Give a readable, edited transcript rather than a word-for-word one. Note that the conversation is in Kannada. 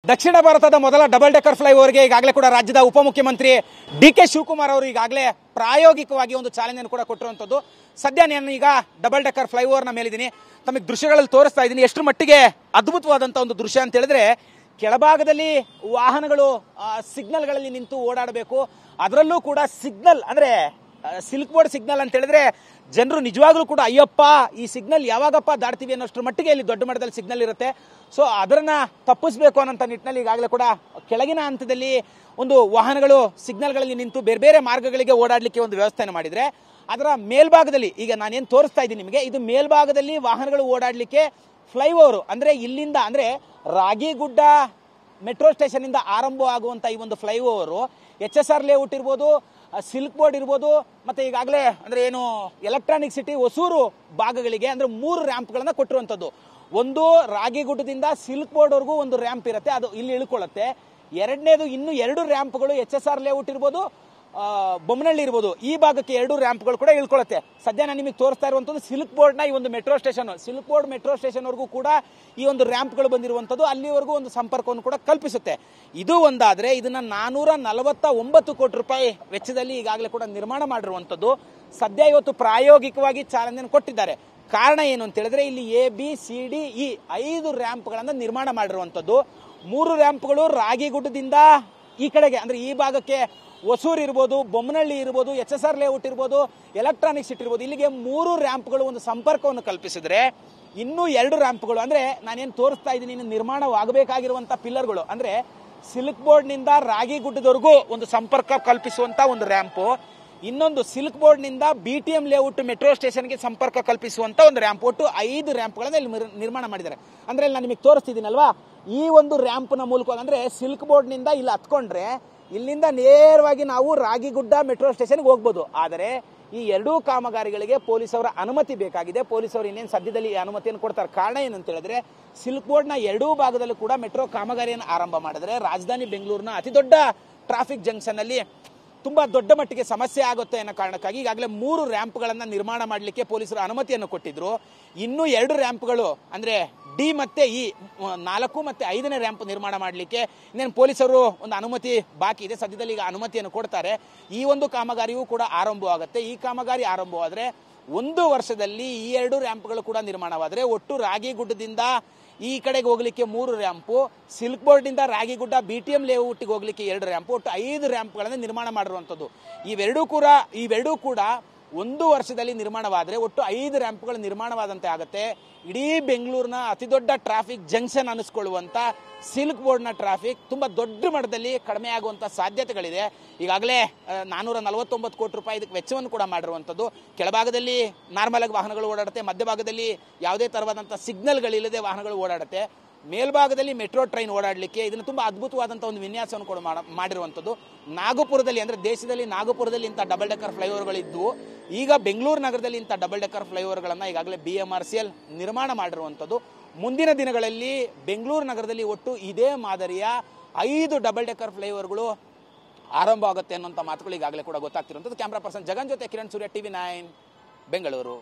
ದಕ್ಷಿಣ ಭಾರತದ ಮೊದಲ ಡಬಲ್ ಡೆಕ್ಕರ್ ಫ್ಲೈಓವರ್ಗೆ ಈಗಾಗಲೇ ಕೂಡ ರಾಜ್ಯದ ಉಪಮುಖ್ಯಮಂತ್ರಿ ಡಿ.ಕೆ. ಶಿವಕುಮಾರ್ ಅವರು ಈಗಾಗಲೇ ಪ್ರಾಯೋಗಿಕವಾಗಿ ಒಂದು ಚಾಲೆಂಜನ್ನು ಕೂಡ ಕೊಟ್ಟಿರುವಂಥದ್ದು. ಸದ್ಯ ನಾನು ಈಗ ಡಬಲ್ ಡೆಕ್ಕರ್ ಫ್ಲೈಓವರ್ನ ಮೇಲಿದ್ದೀನಿ, ತಮಗೆ ದೃಶ್ಯಗಳಲ್ಲಿ ತೋರಿಸ್ತಾ ಇದ್ದೀನಿ. ಎಷ್ಟು ಮಟ್ಟಿಗೆ ಅದ್ಭುತವಾದಂಥ ಒಂದು ದೃಶ್ಯ ಅಂತ ಹೇಳಿದ್ರೆ, ಕೆಳಭಾಗದಲ್ಲಿ ವಾಹನಗಳು ಸಿಗ್ನಲ್ಗಳಲ್ಲಿ ನಿಂತು ಓಡಾಡಬೇಕು. ಅದರಲ್ಲೂ ಕೂಡ ಸಿಗ್ನಲ್ ಅಂದರೆ ಸಿಲ್ಕ್ ಬೋರ್ಡ್ ಸಿಗ್ನಲ್ ಅಂತ ಹೇಳಿದ್ರೆ ಜನರು ನಿಜವಾಗ್ಲೂ ಕೂಡ ಅಯ್ಯಪ್ಪ ಈ ಸಿಗ್ನಲ್ ಯಾವಾಗಪ್ಪ ದಾಟ್ತೀವಿ ಅನ್ನೋಷ್ಟರ ಮಟ್ಟಿಗೆ ಇಲ್ಲಿ ದೊಡ್ಡ ಮಟ್ಟದಲ್ಲಿ ಸಿಗ್ನಲ್ ಇರುತ್ತೆ. ಸೊ ಅದನ್ನ ತಪ್ಪಿಸಬೇಕು ಅನ್ನೋಂಥ ನಿಟ್ಟಿನಲ್ಲಿ ಈಗಾಗಲೇ ಕೂಡ ಕೆಳಗಿನ ಹಂತದಲ್ಲಿ ಒಂದು ವಾಹನಗಳು ಸಿಗ್ನಲ್ಗಳಲ್ಲಿ ನಿಂತು ಬೇರೆ ಬೇರೆ ಮಾರ್ಗಗಳಿಗೆ ಓಡಾಡಲಿಕ್ಕೆ ಒಂದು ವ್ಯವಸ್ಥೆಯನ್ನು ಮಾಡಿದರೆ, ಅದರ ಮೇಲ್ಭಾಗದಲ್ಲಿ ಈಗ ನಾನೇನು ತೋರಿಸ್ತಾ ಇದ್ದೀನಿ ನಿಮಗೆ, ಇದು ಮೇಲ್ಭಾಗದಲ್ಲಿ ವಾಹನಗಳು ಓಡಾಡಲಿಕ್ಕೆ ಫ್ಲೈಓವರ್ ಅಂದರೆ ಇಲ್ಲಿಂದ ಅಂದರೆ ರಾಗಿಗುಡ್ಡ ಮೆಟ್ರೋ ಸ್ಟೇಷನ್ ಇಂದ ಆರಂಭವಾಗುವಂಥ ಈ ಒಂದು ಫ್ಲೈಓವರು HSR ಲೇಔಟ್ ಇರ್ಬೋದು, ಸಿಲ್ಕ್ ಬೋರ್ಡ್ ಇರ್ಬೋದು, ಮತ್ತೆ ಈಗಾಗಲೇ ಅಂದ್ರೆ ಏನು ಎಲೆಕ್ಟ್ರಾನಿಕ್ ಸಿಟಿ ಹೊಸೂರು ಭಾಗಗಳಿಗೆ ಅಂದ್ರೆ 3 ರ್ಯಾಂಪ್ಗಳನ್ನ ಕೊಟ್ಟಿರುವಂಥದ್ದು. ಒಂದು ರಾಗಿಗುಡ್ಡದಿಂದ ಸಿಲ್ಕ್ ಬೋರ್ಡ್ ವರೆಗೂ ಒಂದು ರ್ಯಾಂಪ್ ಇರುತ್ತೆ, ಅದು ಇಲ್ಲಿ ಇಳ್ಕೊಳ್ಳುತ್ತೆ. ಎರಡನೇದು ಇನ್ನು 2 ರ್ಯಾಂಪ್ಗಳು HSR ಲೇಔಟ್ ಇರ್ಬೋದು, ಬೊಮ್ಮನಹಳ್ಳಿ ಇರ್ಬೋದು, ಈ ಭಾಗಕ್ಕೆ 2 ರ್ಯಾಂಪ್ಗಳು ಕೂಡ ಇಳ್ಕೊಳ್ಳುತ್ತೆ. ಸದ್ಯ ನಾನು ನಿಮಗೆ ತೋರಿಸ್ತಾ ಇರುವಂಥದ್ದು ಸಿಲ್ಕ್ ಬೋರ್ಡ್ನ ಈ ಒಂದು metro station, silk board metro station ವರೆಗೂ ಕೂಡ ಈ ಒಂದು ರ್ಯಾಂಪ್ಗಳು ಬಂದಿರುವಂಥದ್ದು, ಅಲ್ಲಿವರೆಗೂ ಒಂದು ಸಂಪರ್ಕವನ್ನು ಕೂಡ ಕಲ್ಪಿಸುತ್ತೆ. ಇದು ಒಂದಾದ್ರೆ ಇದನ್ನ 449 ಕೋಟಿ ರೂಪಾಯಿ ವೆಚ್ಚದಲ್ಲಿ ಈಗಾಗಲೇ ಕೂಡ ನಿರ್ಮಾಣ ಮಾಡಿರುವಂಥದ್ದು. ಸದ್ಯ ಇವತ್ತು ಪ್ರಾಯೋಗಿಕವಾಗಿ ಚಾಲನೆಯನ್ನು ಕೊಟ್ಟಿದ್ದಾರೆ. ಕಾರಣ ಏನು ಅಂತ ಹೇಳಿದ್ರೆ, ಇಲ್ಲಿ ABCDE 5 ರ್ಯಾಂಪ್ಗಳನ್ನ ನಿರ್ಮಾಣ ಮಾಡಿರುವಂಥದ್ದು. 3 ರ್ಯಾಂಪ್ಗಳು ರಾಗಿಗುಡ್ಡದಿಂದ ಈ ಕಡೆಗೆ ಅಂದ್ರೆ ಈ ಭಾಗಕ್ಕೆ ಹೊಸೂರು ಇರ್ಬೋದು, ಬೊಮ್ಮನಹಳ್ಳಿ ಇರ್ಬೋದು, HSR ಲೇಔಟ್ ಇರ್ಬೋದು, ಎಲೆಕ್ಟ್ರಾನಿಕ್ ಸಿಟಿ ಇರ್ಬೋದು, ಇಲ್ಲಿಗೆ 3 ರ್ಯಾಂಪ್ಗಳು ಒಂದು ಸಂಪರ್ಕವನ್ನು ಕಲ್ಪಿಸಿದ್ರೆ, ಇನ್ನೂ 2 ರ್ಯಾಂಪ್ಗಳು ಅಂದ್ರೆ ನಾನೇನು ತೋರಿಸ್ತಾ ಇದ್ದೀನಿ ಇನ್ನು ನಿರ್ಮಾಣವಾಗಬೇಕಾಗಿರುವಂತ ಪಿಲ್ಲರ್ಗಳು ಅಂದ್ರೆ ಸಿಲ್ಕ್ ಬೋರ್ಡ್ ನಿಂದ ರಾಗಿಗುಡ್ಡದವರೆಗೂ ಒಂದು ಸಂಪರ್ಕ ಕಲ್ಪಿಸುವಂತ ಒಂದು ರ್ಯಾಂಪು, ಇನ್ನೊಂದು ಸಿಲ್ಕ್ ಬೋರ್ಡ್ ನಿಂದ BTM ಲೇಔಟ್ ಮೆಟ್ರೋ ಸ್ಟೇಷನ್ಗೆ ಸಂಪರ್ಕ ಕಲ್ಪಿಸುವಂತ ಒಂದು ರ್ಯಾಂಪ್. ಒಟ್ಟು 5 ರ್ಯಾಂಪ್ಗಳನ್ನ ಇಲ್ಲಿ ನಿರ್ಮಾಣ ಮಾಡಿದ್ದಾರೆ. ಅಂದ್ರೆ ನಾನು ನಿಮಗೆ ತೋರಿಸ್ತಿದ್ದೀನಲ್ವಾ, ಈ ಒಂದು ರ್ಯಾಂಪ್ನ ಮೂಲಕ ಅಂದ್ರೆ ಸಿಲ್ಕ್ ಬೋರ್ಡ್ ನಿಂದ ಇಲ್ಲಿ ಹತ್ಕೊಂಡ್ರೆ ಇಲ್ಲಿಂದ ನೇರವಾಗಿ ನಾವು ರಾಗಿಗುಡ್ಡ ಮೆಟ್ರೋ ಸ್ಟೇಷನ್ಗೆ ಹೋಗ್ಬೋದು. ಆದರೆ ಈ 2 ಕಾಮಗಾರಿಗಳಿಗೆ ಪೊಲೀಸವರ ಅನುಮತಿ ಬೇಕಾಗಿದೆ. ಪೊಲೀಸರು ಇನ್ನೇನು ಸದ್ಯದಲ್ಲಿ ಈ ಅನುಮತಿಯನ್ನು ಕೊಡ್ತಾರೆ. ಕಾರಣ ಏನಂತ ಹೇಳಿದ್ರೆ, ಸಿಲ್ಕ್ ಬೋರ್ಡ್ನ 2 ಭಾಗದಲ್ಲೂ ಕೂಡ ಮೆಟ್ರೋ ಕಾಮಗಾರಿಯನ್ನು ಆರಂಭ ಮಾಡಿದ್ರೆ ರಾಜಧಾನಿ ಬೆಂಗಳೂರಿನ ಅತಿ ದೊಡ್ಡ ಟ್ರಾಫಿಕ್ ಜಂಕ್ಷನ್ ಅಲ್ಲಿ ತುಂಬಾ ದೊಡ್ಡ ಮಟ್ಟಿಗೆ ಸಮಸ್ಯೆ ಆಗುತ್ತೆ ಅನ್ನೋ ಕಾರಣಕ್ಕಾಗಿ ಈಗಾಗಲೇ 3 ರ್ಯಾಂಪ್ಗಳನ್ನ ನಿರ್ಮಾಣ ಮಾಡಲಿಕ್ಕೆ ಪೊಲೀಸರು ಅನುಮತಿಯನ್ನು ಕೊಟ್ಟಿದ್ರು. ಇನ್ನೂ 2 ರ್ಯಾಂಪ್ಗಳು ಅಂದ್ರೆ D ಮತ್ತೆ E 4 ಮತ್ತೆ 5ನೇ ರ್ಯಾಂಪ್ ನಿರ್ಮಾಣ ಮಾಡಲಿಕ್ಕೆ ಇನ್ನೇನು ಪೊಲೀಸರು ಒಂದು ಅನುಮತಿ ಬಾಕಿ ಇದೆ. ಸದ್ಯದಲ್ಲಿ ಈಗ ಅನುಮತಿಯನ್ನು ಕೊಡ್ತಾರೆ. ಈ ಒಂದು ಕಾಮಗಾರಿಯೂ ಕೂಡ ಆರಂಭವಾಗುತ್ತೆ. ಈ ಕಾಮಗಾರಿ ಆರಂಭವಾದ್ರೆ 1 ವರ್ಷದಲ್ಲಿ ಈ 2 ರ್ಯಾಂಪ್ಗಳು ಕೂಡ ನಿರ್ಮಾಣವಾದರೆ ಒಟ್ಟು ರಾಗಿಗುಡ್ಡದಿಂದ ಈ ಕಡೆಗೆ ಹೋಗ್ಲಿಕ್ಕೆ 3 ರ್ಯಾಂಪು, ಸಿಲ್ಕ್ ಬೋರ್ಡ್ ಇಂದ ರಾಗಿಗುಡ್ಡ BTM ಲೇಔಟ್ಗೆ ಹೋಗ್ಲಿಕ್ಕೆ 2 ರ್ಯಾಂಪು, ಒಟ್ಟು 5 ರ್ಯಾಂಪ್ಗಳನ್ನು ನಿರ್ಮಾಣ ಮಾಡಿರುವಂಥದ್ದು. ಇವೆರಡೂ ಕೂಡ 1 ವರ್ಷದಲ್ಲಿ ನಿರ್ಮಾಣವಾದರೆ ಒಟ್ಟು 5 ರ್ಯಾಂಪ್ಗಳು ನಿರ್ಮಾಣವಾದಂತೆ ಆಗುತ್ತೆ. ಇಡೀ ಬೆಂಗಳೂರಿನ ಅತಿ ದೊಡ್ಡ ಟ್ರಾಫಿಕ್ ಜಂಕ್ಷನ್ ಅನಿಸ್ಕೊಳ್ಳುವಂತ ಸಿಲ್ಕ್ ಬೋರ್ಡ್ನ ಟ್ರಾಫಿಕ್ ತುಂಬಾ ದೊಡ್ಡ ಮಟ್ಟದಲ್ಲಿ ಕಡಿಮೆ ಆಗುವಂತ ಸಾಧ್ಯತೆಗಳಿದೆ. ಈಗಾಗಲೇ 449 ಕೋಟಿ ರೂಪಾಯಿ ಇದಕ್ಕೆ ವೆಚ್ಚವನ್ನು ಕೂಡ ಮಾಡಿರುವಂಥದ್ದು. ಕೆಳಭಾಗದಲ್ಲಿ ನಾರ್ಮಲ್ ಆಗಿ ವಾಹನಗಳು ಓಡಾಡುತ್ತೆ, ಮಧ್ಯಭಾಗದಲ್ಲಿ ಯಾವುದೇ ತರವಾದಂತಹ ಸಿಗ್ನಲ್ಗಳಿಲ್ಲದೆ ವಾಹನಗಳು ಓಡಾಡುತ್ತೆ, ಮೇಲ್ಭಾಗದಲ್ಲಿ ಮೆಟ್ರೋ ಟ್ರೈನ್ ಓಡಾಡಲಿಕ್ಕೆ ಇದನ್ನು ತುಂಬಾ ಅದ್ಭುತವಾದಂಥ ಒಂದು ವಿನ್ಯಾಸವನ್ನು ಕೂಡ ಮಾಡಿರುವಂಥದ್ದು. ನಾಗಪುರದಲ್ಲಿ ಅಂದ್ರೆ ದೇಶದಲ್ಲಿ ನಾಗಪುರದಲ್ಲಿ ಇಂಥ ಡಬಲ್ ಡೆಕ್ಕರ್ ಫ್ಲೈಓವರ್ಗಳಿದ್ದು, ಈಗ ಬೆಂಗಳೂರು ನಗರದಲ್ಲಿ ಇಂಥ ಡಬಲ್ ಡೆಕ್ಕರ್ ಫ್ಲೈಓವರ್ಗಳನ್ನು ಈಗಾಗಲೇ BMRCL ನಿರ್ಮಾಣ ಮಾಡಿರುವಂಥದ್ದು. ಮುಂದಿನ ದಿನಗಳಲ್ಲಿ ಬೆಂಗಳೂರು ನಗರದಲ್ಲಿ ಒಟ್ಟು ಇದೇ ಮಾದರಿಯ 5 ಡಬಲ್ ಡೆಕ್ಕರ್ ಫ್ಲೈಓವರ್ಗಳು ಆರಂಭ ಆಗುತ್ತೆ ಅನ್ನೋಂಥ ಮಾತುಗಳು ಈಗಾಗಲೇ ಕೂಡ ಗೊತ್ತಾಗ್ತಿರುವಂಥದ್ದು. ಕ್ಯಾಮ್ರಾ ಪರ್ಸನ್ ಜಗನ್ ಜೊತೆ ಕಿರಣ್ ಸೂರ್ಯ, TV9 ಬೆಂಗಳೂರು.